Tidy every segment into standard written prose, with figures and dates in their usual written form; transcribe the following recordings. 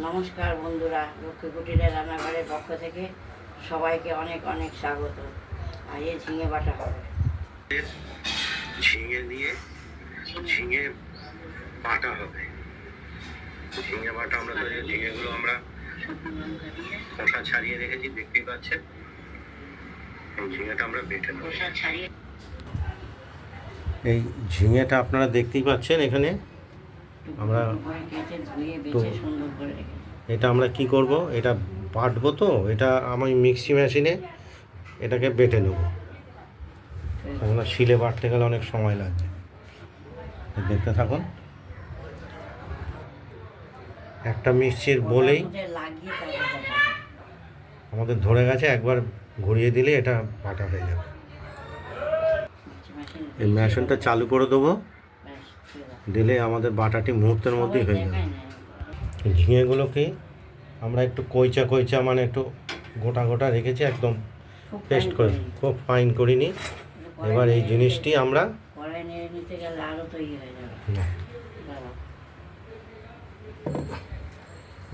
নমস্কার বন্ধুরা, লক্ষ্মী কুটিরের রান্নাঘরের পক্ষ থেকে সবাইকে অনেক অনেক স্বাগত। আর এই ঝিঙে বাটা হবে। ঝিঙে নিয়ে ঝিঙে বাটা হবে। ঝিঙে বাটা আমরা তো ঝিঙেগুলো আমরা খোসা ছাড়িয়ে রেখেছি, দেখতেই পাচ্ছেন। এই ঝিঙেটা আমরা বেটে নেব। এই ঝিঙেটা আপনারা দেখতেই পাচ্ছেন। এখানে আমরা এটা আমরা কি করব, এটা বাটবো। তো এটা আমি মিক্সি মেশিনে এটাকে বেটে নেব। কেননা শিলে বাটতে গেলে অনেক সময় লাগবে। দেখতে থাকুন। একটা মিক্সির বলেই আমাদের ধরে গেছে, একবার ঘুরিয়ে দিলে এটা বাটা হয়ে যাবে। এই মেশিনটা চালু করে দেবো, দিলে আমাদের বাটাটি মুহূর্তের মধ্যেই হয়ে যাবে। ঝিঙেগুলোকে আমরা একটু কইচা মানে একটু গোটা গোটা রেখেছি, একদম পেস্ট করে, খুব ফাইন করিনি। এবার এই জিনিসটি আমরা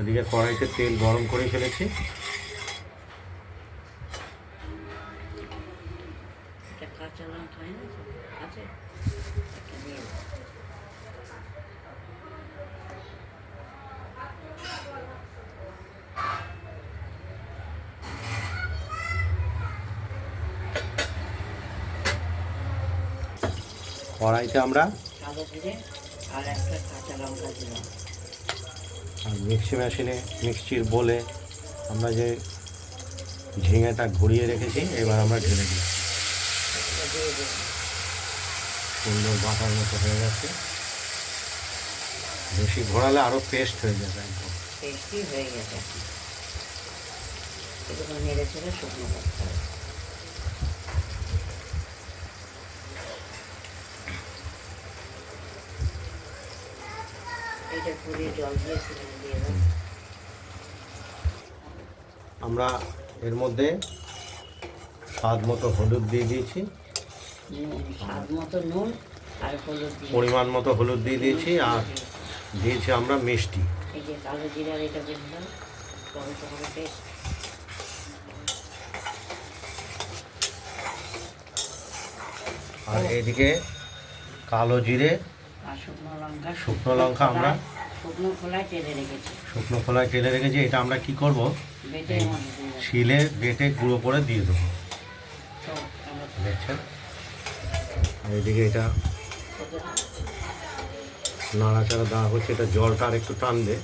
এদিকে কড়াইতে তেল গরম করে ফেলেছি। কড়াইতে আমরা আর মিক্সি মেশিনে মিক্সির বলে আমরা যে ঝিঙেটা ঘুরিয়ে রেখেছি, এবার আমরা ঢেলে দিই। সুন্দর বাটার মতো হয়ে গেছে। বেশি ঘোরালে আরও পেস্ট হয়ে যাবে, একদম পেস্টই হয়ে গেছে। একটু নেড়ে ছেড়ে শুকনো করতে হবে। আমরা এর মধ্যে স্বাদ মতো হলুদ দিয়ে দিয়েছি, স্বাদ মতো নুন আর হলুদ, পরিমাণ মতো হলুদ দিয়ে দিয়েছি, আর দিয়েছি আমরা মিষ্টি। এই যে কালো জিরার এটা দিলাম, আর এদিকে কালো জিরে আর শুকনো লঙ্কা আমরা শুকনো খোলায় তেলে রেখেছি। এটা আমরা কি করব, শিলে বেটে গুঁড়ো করে দিয়ে দেবো। দেখছেন, আর এদিকে এটা নাড়াচাড়া দেওয়া হচ্ছে। এটা জলটা আর একটু টানবে,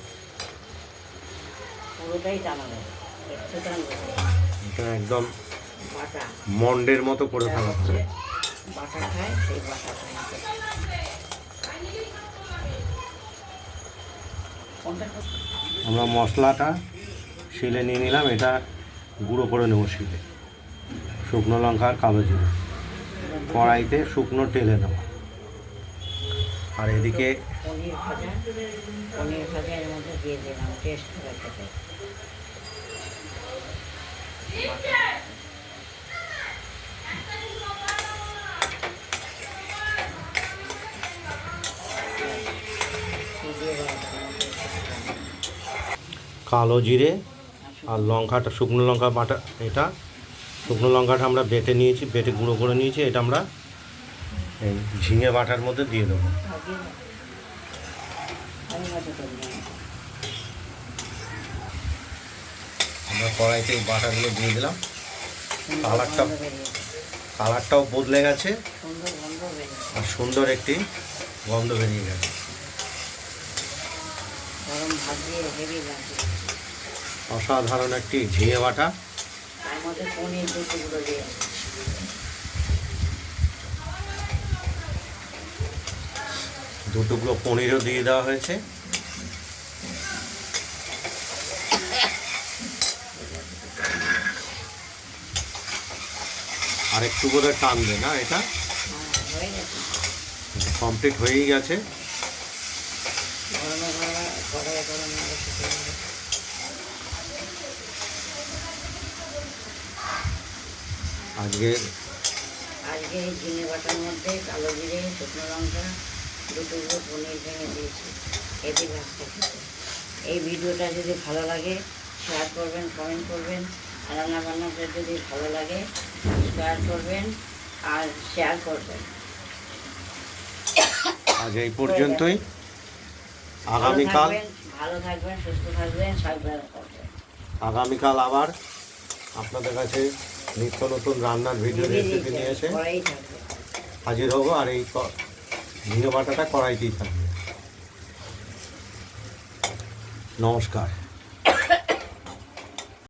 এটা একদম মন্ডের মতো করে ফেলা হবে। আমরা মশলাটা শিলে নিয়ে নিলাম, এটা গুঁড়ো করে নেব শিলে। শুকনো লঙ্কা আর কালো জিরে কড়াইতে শুকনো টেলে নেব। আর এদিকে পনির ভাজা এর মধ্যে দিয়ে দিলাম, টেস্ট করে খেতে। কালো জিরে আর লঙ্কাটা, শুকনো লঙ্কা বাটা, এটা শুকনো লঙ্কাটা আমরা বেটে নিয়েছি, বেটে গুঁড়ো করে নিয়েছি। এটা আমরা এই ঝিঙে বাটার মধ্যে দিয়ে দেবো। আমরা কড়াইতে এই বাটাগুলো দিয়ে দিলাম। কালারটাও বদলে গেছে আর সুন্দর একটি গন্ধ বেরিয়ে গেছে। অসাধারণ একটি ঝিঙে বাটা। দু টুকরো পনিরও দিয়ে দেওয়া হয়েছে। আর একটু করে টানবে না, এটা কমপ্লিট হয়েই গেছে। আজকে এই ঝিঙে বাটার মধ্যে কালো জিরে, শুকনো লঙ্কা, 2 টুকরো পনির ভেঙে দিয়েছি। হেভি লাগছে খেতে। এই ভিডিওটা যদি ভালো লাগে শেয়ার করবেন, কমেন্ট করবেন। আর রান্নাবান্নাটা যদি ভালো লাগে সাবস্ক্রাইব করবেন আর শেয়ার করবেন। আজ এই পর্যন্তই। আগামীকাল ভালো থাকবেন, সুস্থ থাকবেন, সাবধান করবেন। আগামীকাল আবার আপনাদের কাছে নিত্য নতুন রান্নার ভিডিও রেসিপি নিয়ে এসে কড়াই থাকবে। হাজির হব। আর এই ঝিঙে বাটাটা কড়াইতেই থাকবে। নমস্কার।